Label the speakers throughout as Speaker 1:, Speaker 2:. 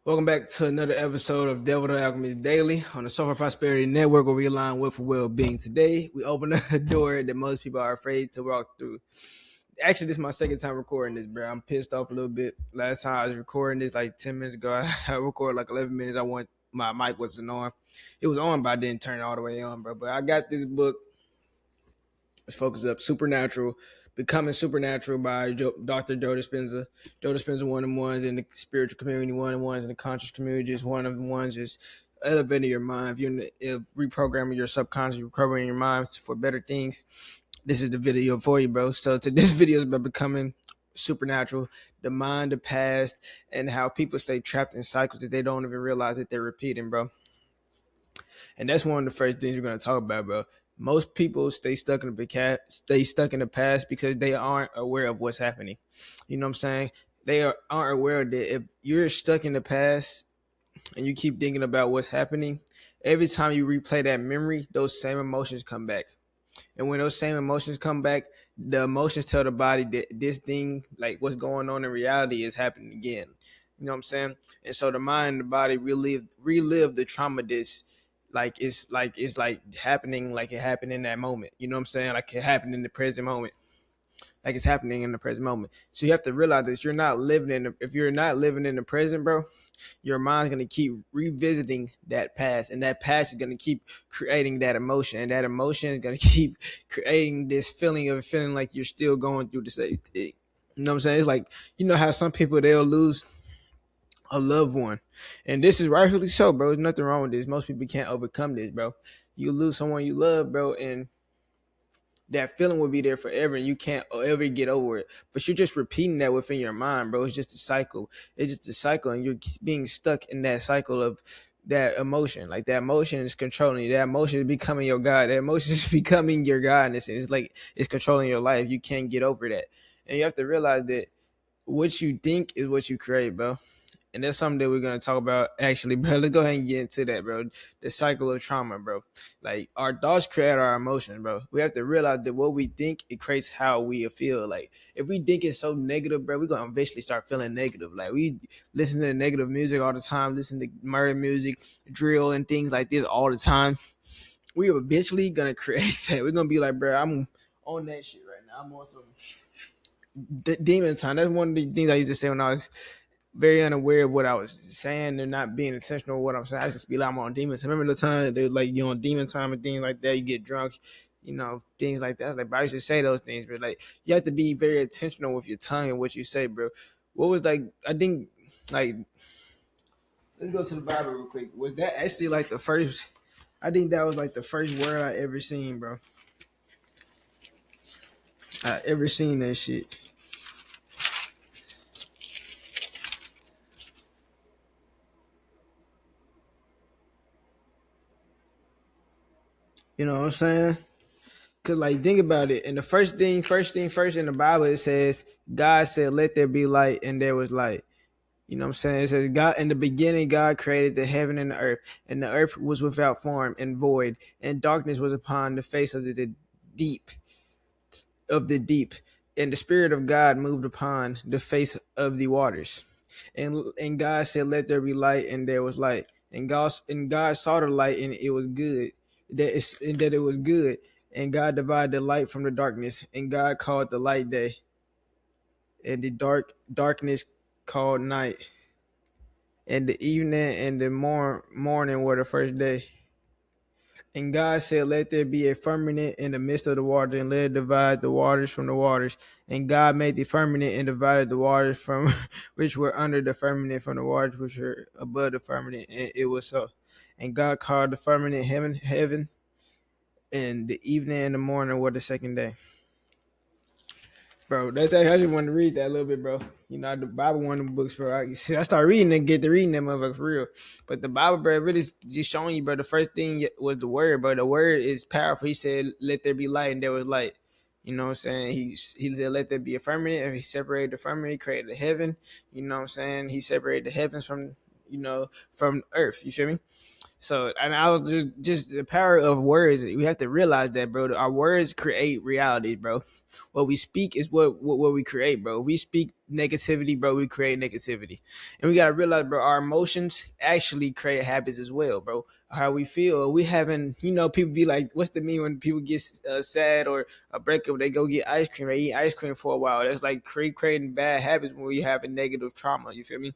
Speaker 1: Welcome back to another episode of Devil to Alchemist Daily on the Soulful Prosperity Network, where we align with for well-being. Today, we open a door that most people are afraid to walk through. Actually, this is my second time recording this, bro. I'm pissed off a little bit. Last time I was recording this like 10 minutes ago. I recorded like 11 minutes. My mic wasn't on. It was on, but I didn't turn it all the way on, bro. But I got this book. Let's focus up. Supernatural. Becoming Supernatural by Dr. Joe Dispenza. Joe Dispenza, one of the ones in the spiritual community, one of the ones in the conscious community, just one of the ones just elevating your mind. If reprogramming your subconscious, reprogramming your mind for better things, this is the video for you, bro. So this video is about becoming supernatural, the mind, the past, and how people stay trapped in cycles that they don't even realize that they're repeating, bro. And that's one of the first things we're gonna talk about, bro. Most people stay stuck in the past because they aren't aware of what's happening. You know what I'm saying? Aren't aware that if you're stuck in the past and you keep thinking about what's happening, every time you replay that memory, those same emotions come back. And when those same emotions come back, the emotions tell the body that this thing, like what's going on in reality, is happening again. You know what I'm saying? And so the mind and the body relive the trauma that's like happening, like it happened in that moment. You know what I'm saying? Like it happened in the present moment. Like it's happening in the present moment. So you have to realize that if you're not living in the present, bro, your mind's gonna keep revisiting that past, and that past is gonna keep creating that emotion, and that emotion is gonna keep creating this feeling like you're still going through the same thing. You know what I'm saying? It's like, you know how some people, they'll lose a loved one, and this is rightfully so, bro. There's nothing wrong with this. Most people can't overcome this, bro. You lose someone you love, bro, and that feeling will be there forever, and you can't ever get over it. But you're just repeating that within your mind, bro. It's just a cycle. It's just a cycle, and you're being stuck in that cycle of that emotion. Like that emotion is controlling you. That emotion is becoming your God. That emotion is becoming your God in this sense. It's like it's controlling your life. You can't get over that, and you have to realize that what you think is what you create, bro. And that's something that we're gonna talk about actually, bro. Let's go ahead and get into that, bro. The cycle of trauma, bro. Like our thoughts create our emotions, bro. We have to realize that what we think, it creates how we feel. Like if we think it's so negative, bro, we're gonna eventually start feeling negative. Like we listen to negative music all the time, listen to murder music, drill, and things like this all the time. We're eventually gonna create that. We're gonna be like, bro, I'm on that shit right now. I'm on some demon time. That's one of the things I used to say when I was very unaware of what I was saying and not being intentional with what I'm saying. I just be like, I'm on demon time. Remember the time they were like, you on demon time and things like that, you get drunk, you know, things like that. Like, but I used to say those things, but like, you have to be very intentional with your tongue and what you say, bro. What was like, I think, like, let's go to the Bible real quick. Was that actually like the first? I think that was like the first word I ever seen, bro. I ever seen that shit. You know what I'm saying? Cause like think about it. And the first in the Bible, it says God said, "Let there be light," and there was light. You know what I'm saying? It says God in the beginning, God created the heaven and the earth, and the earth was without form and void, and darkness was upon the face deep of the deep, and the Spirit of God moved upon the face of the waters. And God said, "Let there be light," and there was light. And God saw the light, and it was good. That it was good. And God divided the light from the darkness. And God called the light day, and the darkness called night. And the evening and the morning were the first day. And God said, "Let there be a firmament in the midst of the water, and let it divide the waters from the waters. And God made the firmament and divided the waters from which were under the firmament from the waters which were above the firmament. And it was so. And God called the firmament heaven, and the evening and the morning were the second day." Bro, that's actually, I just wanted to read that a little bit, bro. You know, the Bible, one of the books, bro. I started reading and get to reading that motherfucker for real. But the Bible, bro, really just showing you, bro. The first thing was the word, bro. The word is powerful. He said, "Let there be light," and there was light. You know what I'm saying? He said, "Let there be a firmament," and he separated the firmament, he created the heaven. You know what I'm saying? He separated the heavens from, from earth. You feel me? So, and I was just the power of words. We have to realize that, bro. Our words create reality, bro. What we speak is what we create, bro. We speak negativity, bro, we create negativity. And we gotta realize, bro, our emotions actually create habits as well, bro. How we feel. We haven't, people be like, what's the mean when people get sad or a breakup? They go get ice cream. They eat ice cream for a while. That's like creating bad habits when we have a negative trauma. You feel me?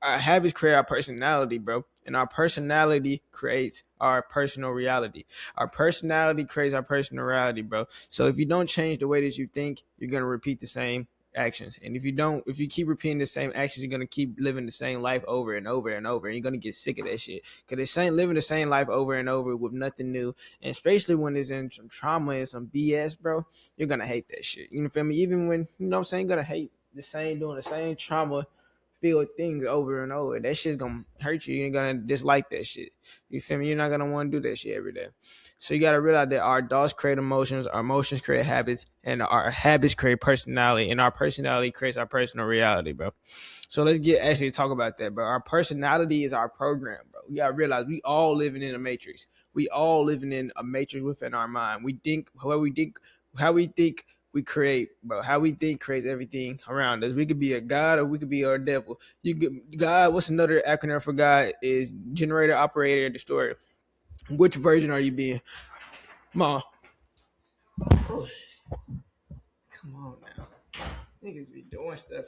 Speaker 1: Our habits create our personality, bro, and our personality creates our personal reality. Our personality creates our personal reality, bro. So if you don't change the way that you think, you're gonna repeat the same actions. And if you keep repeating the same actions, you're gonna keep living the same life over and over and over. And you're gonna get sick of that shit. Cause it's living the same life over and over with nothing new. And especially when it's in some trauma and some BS, bro, you're gonna hate that shit. You know feel me? Even when what I'm saying, you're gonna hate the same doing the same trauma feel things over and over. That shit's gonna hurt you. You're gonna dislike that shit. You feel me? You're not gonna want to do that shit every day. So you gotta realize that our thoughts create emotions, our emotions create habits, and our habits create personality, and our personality creates our personal reality, bro. So let's actually talk about that, bro. Our personality is our program, bro. You gotta realize we all living in a matrix. We all living in a matrix within our mind. We think how we think we create, bro. How we think creates everything around us. We could be a god or we could be a devil. God. What's another acronym for God? Is generator, operator, and destroyer. Which version are you being? Come oh, come on now. Niggas be doing stuff.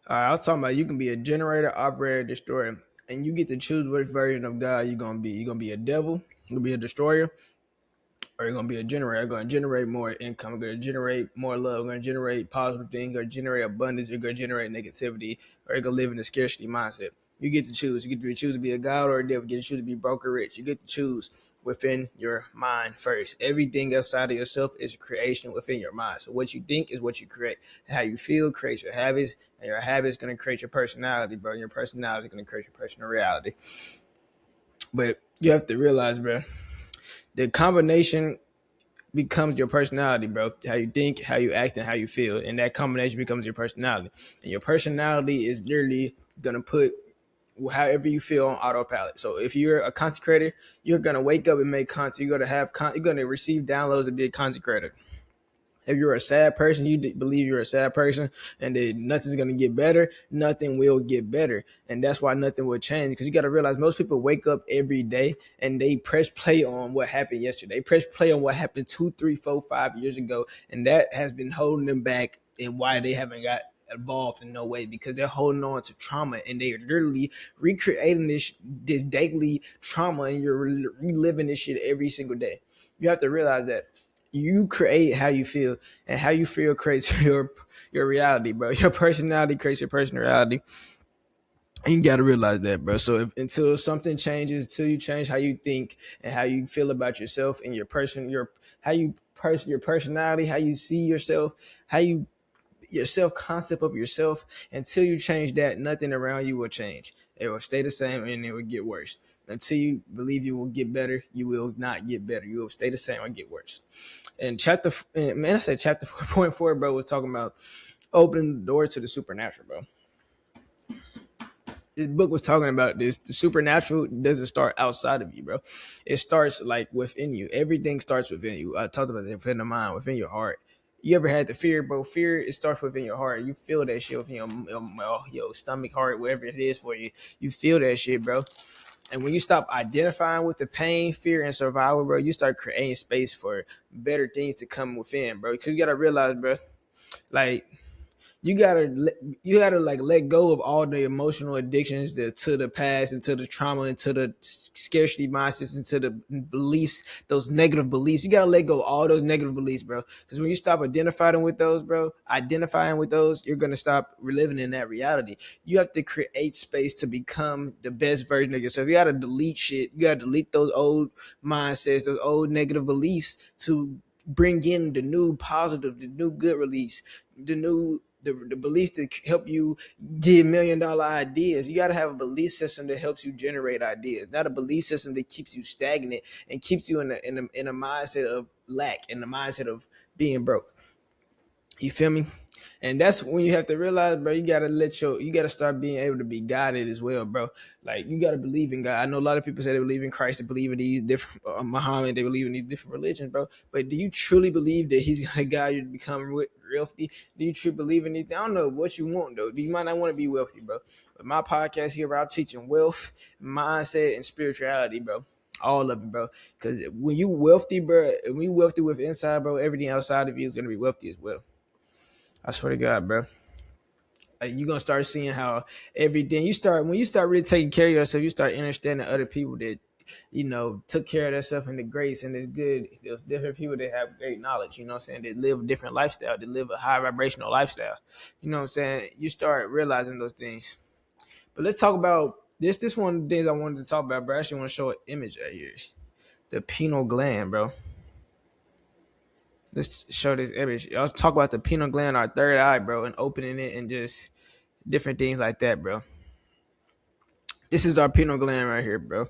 Speaker 1: I was talking about you can be a generator, operator, destroyer, and you get to choose which version of God you're gonna be. You're gonna be a devil. You're gonna be a destroyer, or you're gonna be a generator. You're gonna generate more income. You're gonna generate more love. You're gonna generate positive things. You're gonna generate abundance. You're gonna generate negativity, or you're gonna live in a scarcity mindset. You get to choose. You get to choose to be a god or a devil. You get to choose to be broke or rich. You get to choose within your mind first. Everything outside of yourself is a creation within your mind. So what you think is what you create. How you feel creates your habits, and your habits going to create your personality, bro. Your personality is going to create your personal reality. But you have to realize, bro, the combination becomes your personality, bro. How you think, how you act, and how you feel. And that combination becomes your personality. And your personality is literally going to put however you feel on autopilot. So if you're a content creator, you're gonna wake up and make content. You're gonna receive downloads and be a content creator. If you're a sad person, you believe you're a sad person and that nothing's going to get better, nothing will get better. And that's why nothing will change. Because you got to realize most people wake up every day and they press play on what happened yesterday. They press play on what happened 2, 3, 4, 5 years ago. And that has been holding them back and why they haven't got evolved in no way, because they're holding on to trauma and they're literally recreating this daily trauma, and you're reliving this shit every single day. You have to realize that you create how you feel, and how you feel creates your reality, bro. Your personality creates your personal reality. And you gotta realize that, bro. So until something changes, until you change how you think and how you feel about yourself and your personality, how you see yourself, how you your self concept of yourself, until you change that, nothing around you will change. It will stay the same and it will get worse. Until you believe you will get better, you will not get better. You will stay the same or get worse. And chapter 4.4, bro, was talking about opening the door to the supernatural, bro. This book was talking about this. The supernatural doesn't start outside of you, bro. It starts like within you. Everything starts within you. I talked about it within the mind, within your heart. You ever had the fear, bro? Fear, it starts within your heart. You feel that shit within your stomach, heart, whatever it is for you. You feel that shit, bro. And when you stop identifying with the pain, fear, and survival, bro, you start creating space for better things to come within, bro. Because you got to realize, bro, like, you gotta like let go of all the emotional addictions to the past and to the trauma and to the scarcity mindsets and to the beliefs, those negative beliefs. You gotta let go of all those negative beliefs, bro. Because when you stop identifying with those, you're gonna stop reliving in that reality. You have to create space to become the best version of yourself. You gotta delete shit. You gotta delete those old mindsets, those old negative beliefs to bring in the new positive, the new good release, the beliefs that help you get $1,000,000 ideas. You got to have a belief system that helps you generate ideas, not a belief system that keeps you stagnant and keeps you in a mindset of lack, in the mindset of being broke. You feel me? And that's when you have to realize, bro, you gotta start being able to be guided as well, bro. Like you gotta believe in God. I know a lot of people say they believe in Christ, they believe in these different Muhammad, they believe in these different religions, bro. But do you truly believe that He's gonna guide you to become wealthy? Do you truly believe in these? I don't know what you want though. You might not want to be wealthy, bro. But my podcast here, bro, I'm teaching wealth, mindset, and spirituality, bro. All of it, bro. Because when you wealthy, bro, when you wealthy with inside, bro, everything outside of you is gonna be wealthy as well. I swear to God, bro. Like, you're gonna start seeing how everything you start when you start really taking care of yourself, you start understanding other people that took care of themselves in the grace and it's good. There's different people that have great knowledge, you know what I'm saying, that live a different lifestyle, that live a high vibrational lifestyle. You know what I'm saying? You start realizing those things. But let's talk about this one of the things I wanted to talk about, bro. I actually want to show an image right here. The pineal gland, bro. Let's show this image. I'll talk about the pineal gland, our third eye, bro, and opening it and just different things like that, bro. This is our pineal gland right here, bro.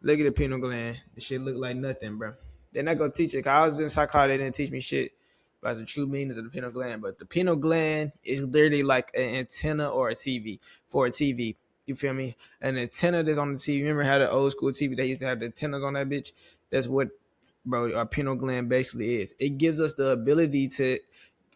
Speaker 1: Look at the pineal gland. This shit look like nothing, bro. They're not gonna teach it. Cause I was in psychology, they didn't teach me shit about the true meanings of the pineal gland. But the pineal gland is literally like an antenna or a TV for a TV. You feel me? An antenna that's on the TV. Remember how the old school TV they used to have the antennas on that bitch? That's what, bro, our pineal gland basically is. It gives us the ability to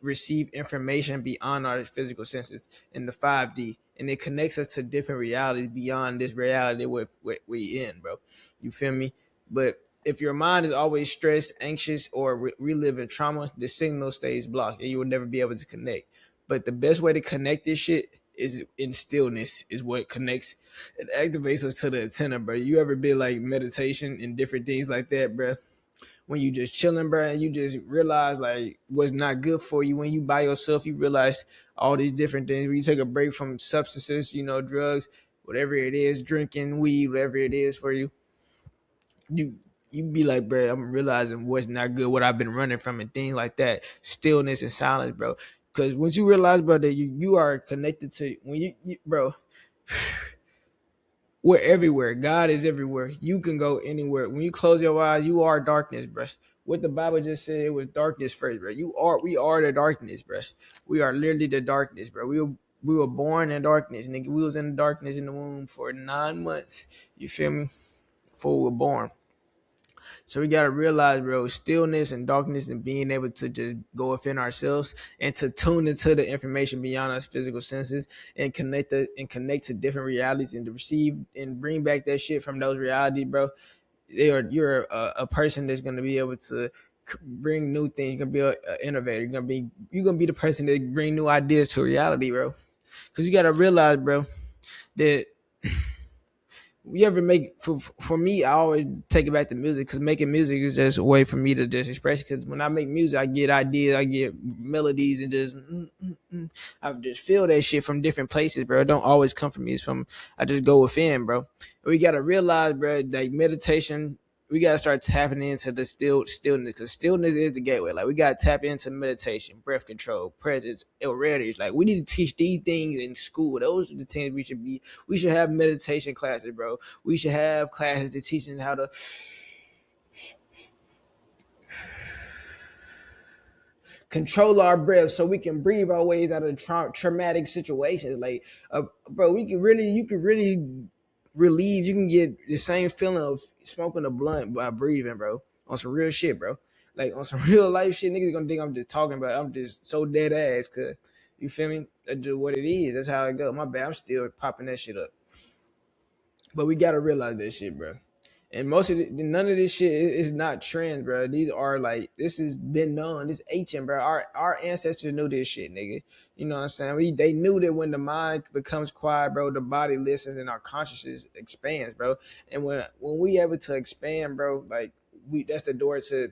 Speaker 1: receive information beyond our physical senses in the 5D, and it connects us to different realities beyond this reality we in, bro. You feel me? But if your mind is always stressed, anxious, or reliving trauma, the signal stays blocked and you will never be able to connect. But the best way to connect this shit is in stillness, is what connects and activates us to the antenna, bro. You ever been like meditation and different things like that, bro? When you just chilling, bro, and you just realize like what's not good for you. When you by yourself, you realize all these different things. When you take a break from substances, drugs, whatever it is, drinking, weed, whatever it is for you, you you be like, bro, I'm realizing what's not good, what I've been running from, and things like that. Stillness and silence, bro. Because once you realize, bro, that you are connected to when bro. We're everywhere. God is everywhere. You can go anywhere. When you close your eyes, you are darkness, bro. What the Bible just said, it was darkness first, bro. We are the darkness, bro. We are literally the darkness, bro. We were born in darkness, nigga. We was in the darkness in the womb for 9 months. You feel me? Before we were born. So we gotta realize, bro, stillness and darkness and being able to just go within ourselves and to tune into the information beyond our physical senses and connect to different realities and to receive and bring back that shit from those realities, bro. You're a person that's gonna be able to bring new things. You're gonna be an innovator. You're gonna be the person that bring new ideas to reality, bro. Because you gotta realize, bro, that you ever make for me, I always take it back to music because making music is just a way for me to just express. Because when I make music, I get ideas, I get melodies, and just I just feel that shit from different places, bro. It don't always come from me. It's from I just go within, bro. We gotta realize, bro, like meditation. We gotta start tapping into the stillness, because stillness is the gateway. Like we gotta tap into meditation, breath control, presence, awareness. Like we need to teach these things in school. Those are the things we should be. We should have meditation classes, bro. We should have classes to teach them how to control our breath so we can breathe our ways out of traumatic situations. Like, bro, you can really relieve. You can get the same feeling of smoking a blunt by breathing, bro. On some real shit, bro. Like on some real life shit, niggas gonna think I'm just talking about. I'm just so dead ass, cause you feel me? That's just what it is. That's how it goes. My bad. I'm still popping that shit up. But we gotta realize that shit, bro. And most of none of this shit is not trends, bro. These are like this has been known. This ancient, bro. Our ancestors knew this shit, nigga. You know what I'm saying? They knew that when the mind becomes quiet, bro, the body listens and our consciousness expands, bro. And when we able to expand, bro, like that's the door to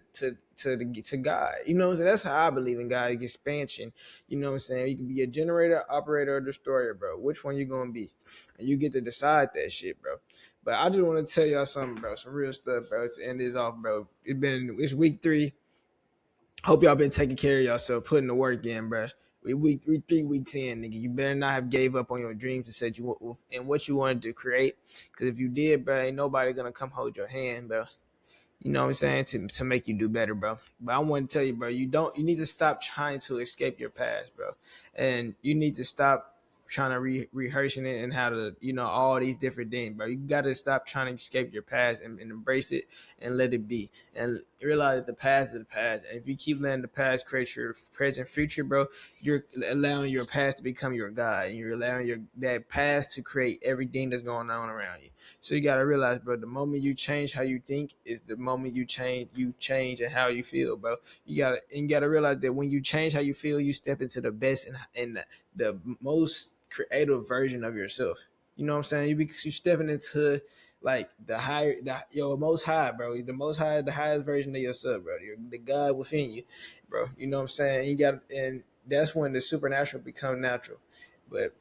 Speaker 1: God. You know what I'm saying? That's how I believe in God, expansion. You know what I'm saying? You can be a generator, operator, or destroyer, bro. Which one you gonna be? And you get to decide that shit, bro. But I just want to tell y'all something, bro. Some real stuff, bro. To end this off, bro. It's week 3. Hope y'all been taking care of yourself, putting the work in, bro. We 3 weeks in, nigga. You better not have gave up on your dreams and said and what you wanted to create. Because if you did, bro, ain't nobody gonna come hold your hand, bro. you know what I'm saying, to make you do better, bro. But I want to tell you, bro, you need to stop trying to escape your past, bro. And you need to stop trying to rehearsing it and how to, all these different things, bro. You got to stop trying to escape your past and embrace it and let it be. And realize that the past is the past. And if you keep letting the past create your present future, bro, you're allowing your past to become your God. And you're allowing that past to create everything that's going on around you. So you got to realize, bro, the moment you change how you think is the moment you change and how you feel, bro. You gotta realize that when you change how you feel, you step into the best and the most creative version of yourself. You know what I'm saying? You stepping into like your most high, bro. The most high, the highest version of yourself, bro. You're the God within you, bro. You know what I'm saying? And that's when the supernatural becomes natural. But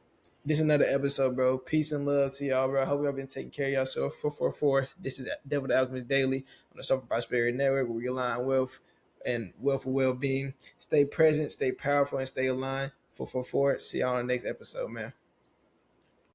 Speaker 1: this is another episode, bro. Peace and love to y'all, bro. I hope y'all been taking care of yourself. 444. This is Devil the Alchemist Daily on the Soulful Prosperity Network, where we align wealth and wealth for well-being. Stay present, stay powerful, and stay aligned. 444. See y'all on the next episode, man.